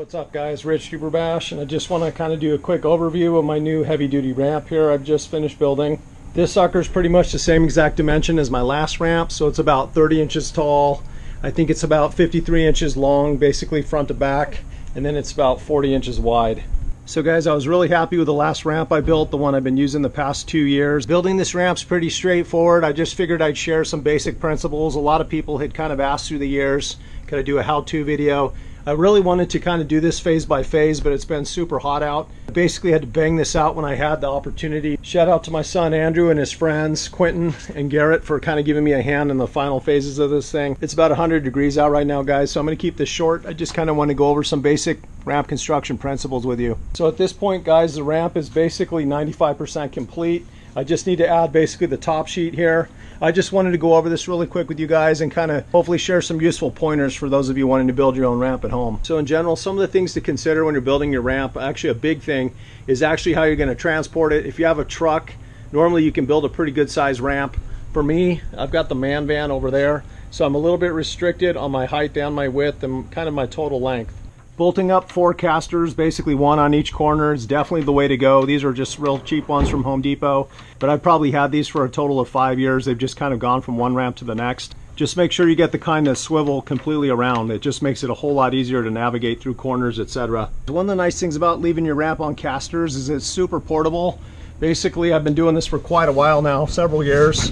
What's up guys, Rich Super Bash, and I just want to kind of do a quick overview of my new heavy duty ramp here I've just finished building. This sucker is pretty much the same exact dimension as my last ramp, so it's about 30 inches tall. I think it's about 53 inches long, basically front to back, and then it's about 40 inches wide. So guys, I was really happy with the last ramp I built, the one I've been using the past 2 years. Building this ramp's pretty straightforward. I just figured I'd share some basic principles. A lot of people had kind of asked through the years, could I do a how-to video? I really wanted to kind of do this phase by phase, but it's been super hot out. I basically had to bang this out when I had the opportunity. Shout out to my son Andrew and his friends Quentin and Garrett for kind of giving me a hand in the final phases of this thing. It's about 100 degrees out right now guys, so I'm going to keep this short. I just kind of want to go over some basic ramp construction principles with you. So at this point guys, the ramp is basically 95% complete. I just need to add basically the top sheet here. I just wanted to go over this really quick with you guys and kind of hopefully share some useful pointers for those of you wanting to build your own ramp at home. So in general, some of the things to consider when you're building your ramp, actually a big thing, is actually how you're going to transport it. If you have a truck, normally you can build a pretty good size ramp. For me, I've got the man van over there, so I'm a little bit restricted on my height and my width and kind of my total length. Bolting up 4 casters, basically 1 on each corner, is definitely the way to go. These are just real cheap ones from Home Depot, but I've probably had these for a total of 5 years. They've just kind of gone from one ramp to the next. Just make sure you get the kind that swivel completely around. It just makes it a whole lot easier to navigate through corners, etc. One of the nice things about leaving your ramp on casters is it's super portable. Basically, I've been doing this for quite a while now, several years.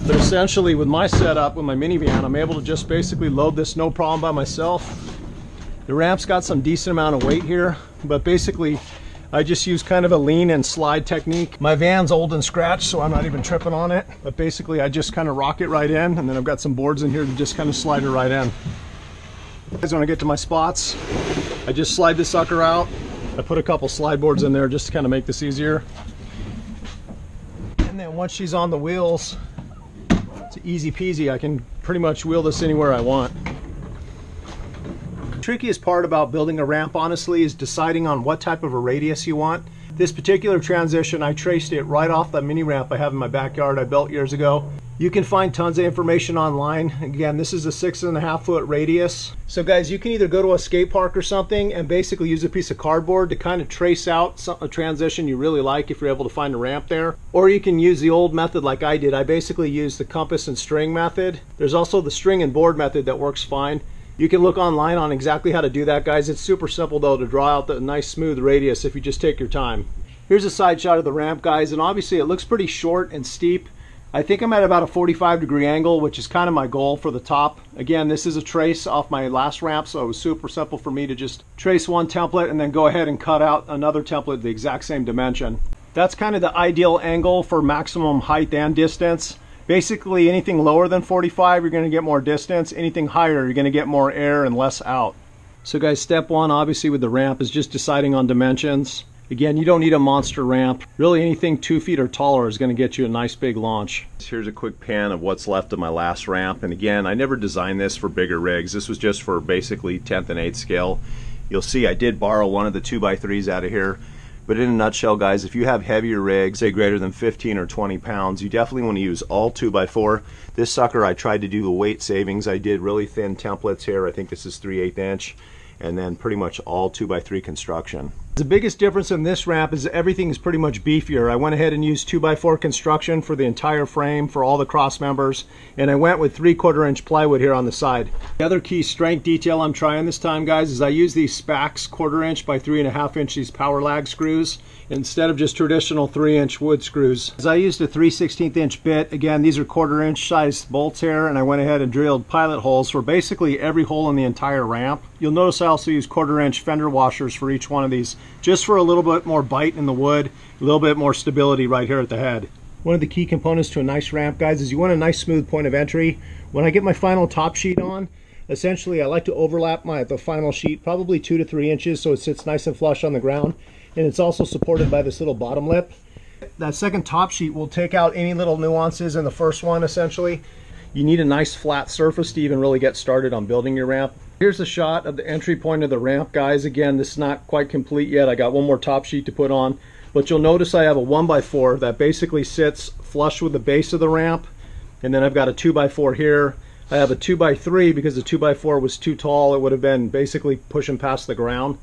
But essentially with my setup, with my minivan, I'm able to just basically load this no problem by myself. The ramp's got some decent amount of weight here, but basically I just use kind of a lean and slide technique. My van's old and scratched, so I'm not even tripping on it, but basically I just kind of rock it right in, and then I've got some boards in here to just kind of slide it right in. Guys, when I get to my spots, I just slide this sucker out. I put a couple slide boards in there just to kind of make this easier. And then once she's on the wheels, it's easy peasy. I can pretty much wheel this anywhere I want. The trickiest part about building a ramp, honestly, is deciding on what type of a radius you want. This particular transition, I traced it right off the mini ramp I have in my backyard I built years ago. You can find tons of information online. Again, this is a 6.5 foot radius. So guys, you can either go to a skate park or something and basically use a piece of cardboard to kind of trace out a transition you really like if you're able to find a ramp there. Or you can use the old method like I did. I basically used the compass and string method. There's also the string and board method that works fine. You can look online on exactly how to do that, guys. It's super simple though to draw out the nice smooth radius if you just take your time. Here's a side shot of the ramp, guys, and obviously it looks pretty short and steep. I think I'm at about a 45-degree angle, which is kind of my goal for the top. Again, this is a trace off my last ramp, so it was super simple for me to just trace one template and then go ahead and cut out another template the exact same dimension. That's kind of the ideal angle for maximum height and distance. Basically, anything lower than 45, you're going to get more distance. Anything higher, you're going to get more air and less out. So guys, step one, obviously with the ramp, is just deciding on dimensions. Again, you don't need a monster ramp. Really, anything 2 feet or taller is going to get you a nice big launch. Here's a quick pan of what's left of my last ramp. And again, I never designed this for bigger rigs. This was just for basically 10th and 8th scale. You'll see I did borrow one of the 2x3s out of here. But in a nutshell, guys, if you have heavier rigs, say greater than 15 or 20 pounds, you definitely want to use all 2x4. This sucker, I tried to do the weight savings. I did really thin templates here. I think this is 3/8 inch. And then pretty much all 2x3 construction. The biggest difference in this ramp is everything is pretty much beefier. I went ahead and used 2x4 construction for the entire frame for all the cross members, and I went with 3/4 inch plywood here on the side. The other key strength detail I'm trying this time, guys, is I use these Spax 1/4 inch by 3.5 inch these power lag screws instead of just traditional 3-inch wood screws. As I used a 3/16 inch bit, again, these are 1/4 inch size bolts here, and I went ahead and drilled pilot holes for basically every hole in the entire ramp. You'll notice I also use 1/4 inch fender washers for each one of these, just for a little bit more bite in the wood, a little bit more stability right here at the head. One of the key components to a nice ramp, guys, is you want a nice smooth point of entry. When I get my final top sheet on, essentially I like to overlap the final sheet probably 2 to 3 inches so it sits nice and flush on the ground, and it's also supported by this little bottom lip. That second top sheet will take out any little nuances in the first one. Essentially, you need a nice flat surface to even really get started on building your ramp. Here's a shot of the entry point of the ramp, guys. Again, this is not quite complete yet. I got one more top sheet to put on, but you'll notice I have a 1x4 that basically sits flush with the base of the ramp, and then I've got a 2x4 here. I have a 2x3 because the 2x4 was too tall. It would have been basically pushing past the ground.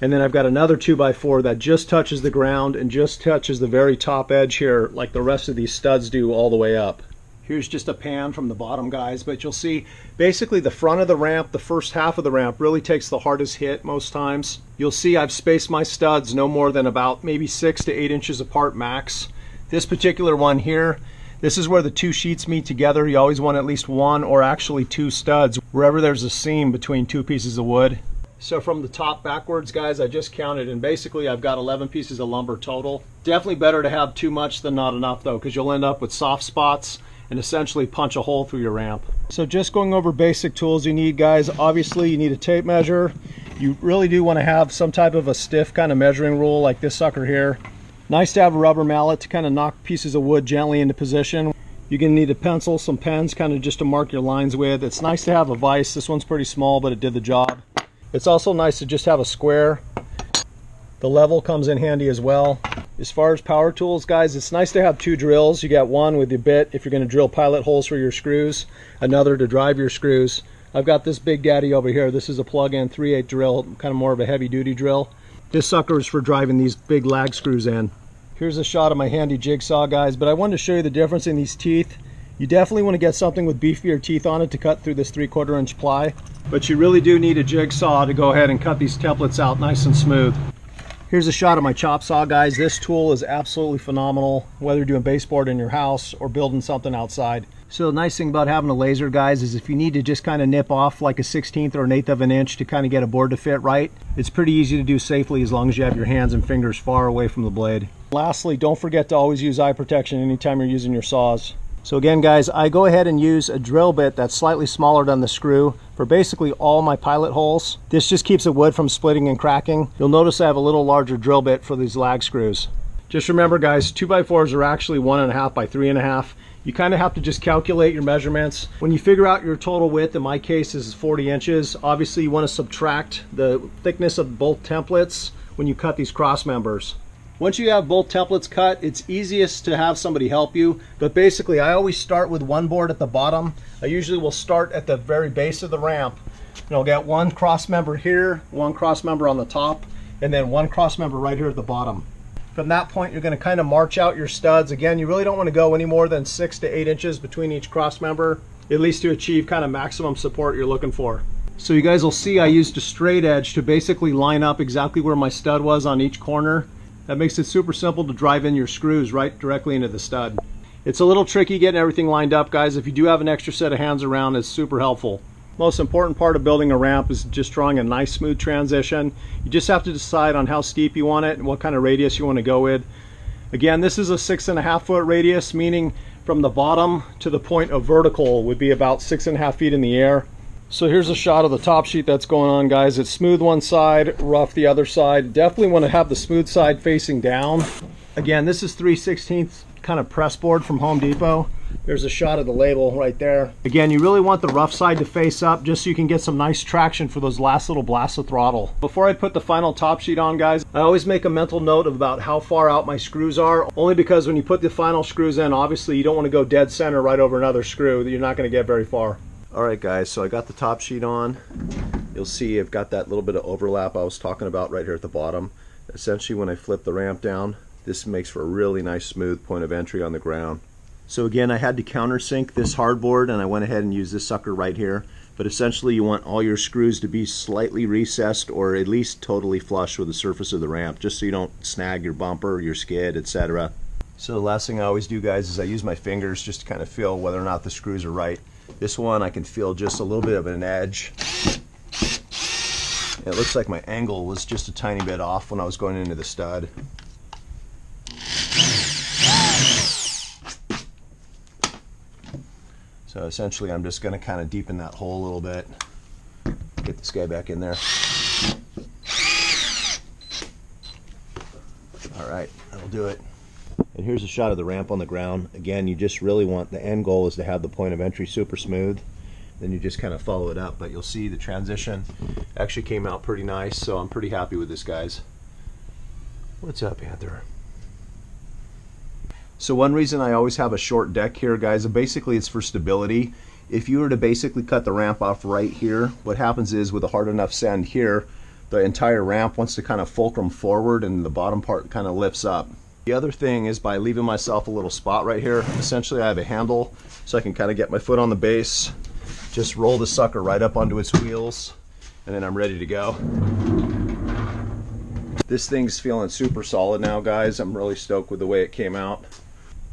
And then I've got another 2x4 that just touches the ground and just touches the very top edge here, like the rest of these studs do all the way up. Here's just a pan from the bottom, guys, but you'll see basically the front of the ramp, the first half of the ramp really takes the hardest hit most times. You'll see I've spaced my studs no more than about maybe 6 to 8 inches apart max. This particular one here, this is where the two sheets meet together. You always want at least one or actually two studs wherever there's a seam between two pieces of wood. So from the top backwards, guys, I just counted, and basically I've got 11 pieces of lumber total. Definitely better to have too much than not enough though, because you'll end up with soft spots and essentially punch a hole through your ramp. So just going over basic tools you need, guys. Obviously you need a tape measure. You really do want to have some type of a stiff kind of measuring rule like this sucker here. Nice to have a rubber mallet to kind of knock pieces of wood gently into position. You're going to need a pencil, some pens kind of just to mark your lines with. It's nice to have a vise. This one's pretty small, but it did the job. It's also nice to just have a square. The level comes in handy as well. As far as power tools, guys, it's nice to have two drills. You got one with your bit if you're going to drill pilot holes for your screws, another to drive your screws. I've got this big daddy over here. This is a plug-in 3/8 drill, kind of more of a heavy-duty drill. This sucker is for driving these big lag screws in. Here's a shot of my handy jigsaw, guys, but I wanted to show you the difference in these teeth. You definitely want to get something with beefier teeth on it to cut through this 3/4 inch ply, but you really do need a jigsaw to go ahead and cut these templates out nice and smooth. Here's a shot of my chop saw, guys. This tool is absolutely phenomenal, whether you're doing baseboard in your house or building something outside. So the nice thing about having a laser, guys, is if you need to just kind of nip off like a 1/16 or 1/8 of an inch to kind of get a board to fit right, it's pretty easy to do safely as long as you have your hands and fingers far away from the blade. Lastly, don't forget to always use eye protection anytime you're using your saws. So again, guys, I go ahead and use a drill bit that's slightly smaller than the screw for basically all my pilot holes. This just keeps the wood from splitting and cracking. You'll notice I have a little larger drill bit for these lag screws. Just remember, guys, 2x4s are actually 1.5 by 3.5. You kind of have to just calculate your measurements. When you figure out your total width, in my case this is 40 inches, obviously you want to subtract the thickness of both templates when you cut these cross members. Once you have both templates cut, it's easiest to have somebody help you, but basically I always start with one board at the bottom. I usually will start at the very base of the ramp, and I'll get one cross member here, one cross member on the top, and then one cross member right here at the bottom. From that point, you're going to kind of march out your studs. Again, you really don't want to go any more than 6 to 8 inches between each cross member, at least to achieve kind of maximum support you're looking for. So you guys will see I used a straight edge to basically line up exactly where my stud was on each corner. That makes it super simple to drive in your screws right directly into the stud. It's a little tricky getting everything lined up, guys. If you do have an extra set of hands around, it's super helpful. Most important part of building a ramp is just drawing a nice smooth transition. You just have to decide on how steep you want it and what kind of radius you want to go with. Again, this is a 6.5 foot radius, meaning from the bottom to the point of vertical would be about 6.5 feet in the air. So here's a shot of the top sheet that's going on, guys. It's smooth one side, rough the other side. Definitely want to have the smooth side facing down. Again, this is 3/16 kind of press board from Home Depot. There's a shot of the label right there. Again, you really want the rough side to face up just so you can get some nice traction for those last little blasts of throttle. Before I put the final top sheet on, guys, I always make a mental note of about how far out my screws are, only because when you put the final screws in, obviously you don't want to go dead center right over another screw. You're not going to get very far. Alright guys, so I got the top sheet on. You'll see I've got that little bit of overlap I was talking about right here at the bottom. Essentially when I flip the ramp down, this makes for a really nice smooth point of entry on the ground. So again, I had to countersink this hardboard and I went ahead and used this sucker right here. But essentially you want all your screws to be slightly recessed or at least totally flush with the surface of the ramp, just so you don't snag your bumper, your skid, etc. So the last thing I always do, guys, is I use my fingers just to kind of feel whether or not the screws are right. This one I can feel just a little bit of an edge. It looks like my angle was just a tiny bit off when I was going into the stud. So essentially I'm just going to kind of deepen that hole a little bit. Get this guy back in there. Alright, that'll do it. And here's a shot of the ramp on the ground. Again, you just really want, the end goal is to have the point of entry super smooth. Then you just kind of follow it up, but you'll see the transition actually came out pretty nice, so I'm pretty happy with this, guys. What's up, Panther? So one reason I always have a short deck here, guys, basically it's for stability. If you were to basically cut the ramp off right here, what happens is with a hard enough sand here, the entire ramp wants to kind of fulcrum forward and the bottom part kind of lifts up. The other thing is by leaving myself a little spot right here, essentially I have a handle so I can kind of get my foot on the base, just roll the sucker right up onto its wheels, and then I'm ready to go. This thing's feeling super solid now, guys. I'm really stoked with the way it came out.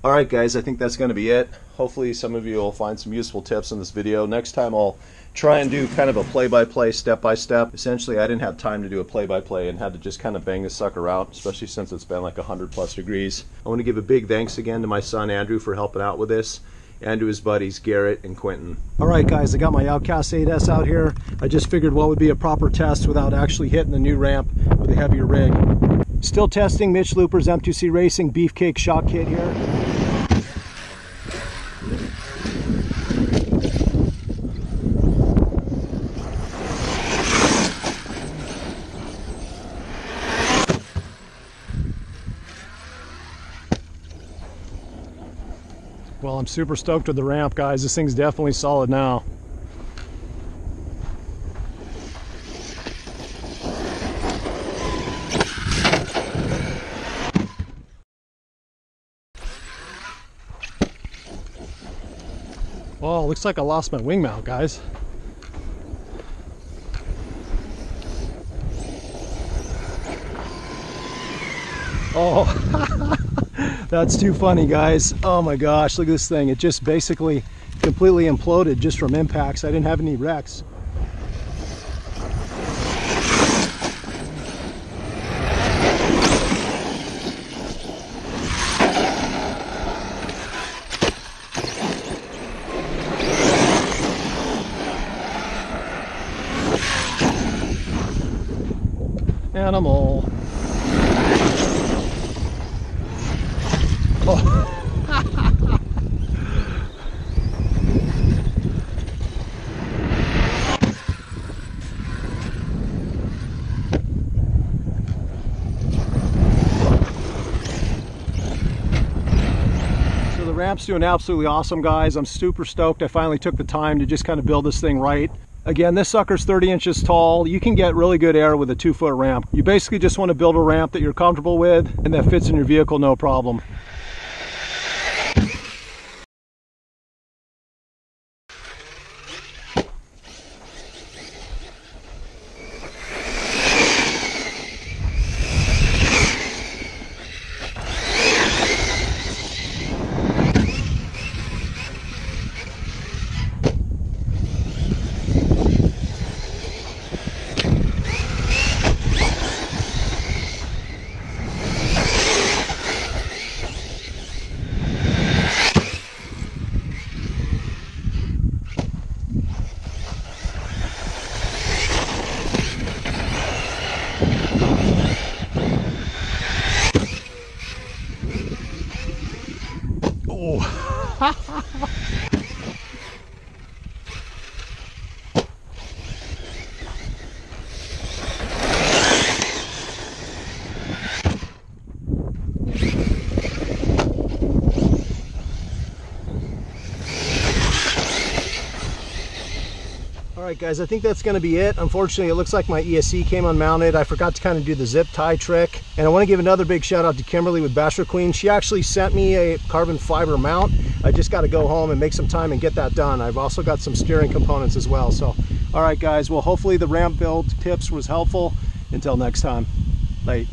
Alright guys, I think that's going to be it. Hopefully some of you will find some useful tips in this video. Next time I'll try and do kind of a play-by-play, step-by-step. Essentially I didn't have time to do a play-by-play and had to just kind of bang this sucker out, especially since it's been like 100+ degrees. I want to give a big thanks again to my son Andrew for helping out with this, and to his buddies Garrett and Quentin. Alright guys, I got my Outcast 8S out here. I just figured what would be a proper test without actually hitting the new ramp with a heavier rig. Still testing Mitch Looper's M2C Racing Beefcake shock kit here. Well, I'm super stoked with the ramp, guys. This thing's definitely solid now. Oh, looks like I lost my wing mount, guys. Oh, that's too funny, guys. Oh my gosh, look at this thing. It just basically completely imploded just from impacts. I didn't have any wrecks. Animal. Oh. So the ramp's doing absolutely awesome, guys. I'm super stoked. I finally took the time to just kind of build this thing right. Again, this sucker's 30 inches tall. You can get really good air with a 2-foot ramp. You basically just want to build a ramp that you're comfortable with and that fits in your vehicle no problem. Alright guys, I think that's going to be it. Unfortunately, it looks like my ESC came unmounted. I forgot to kind of do the zip tie trick. And I want to give another big shout out to Kimberly with Basher Queen. She actually sent me a carbon fiber mount. I just got to go home and make some time and get that done. I've also got some steering components as well. So, alright guys, well hopefully the ramp build tips was helpful. Until next time, bye.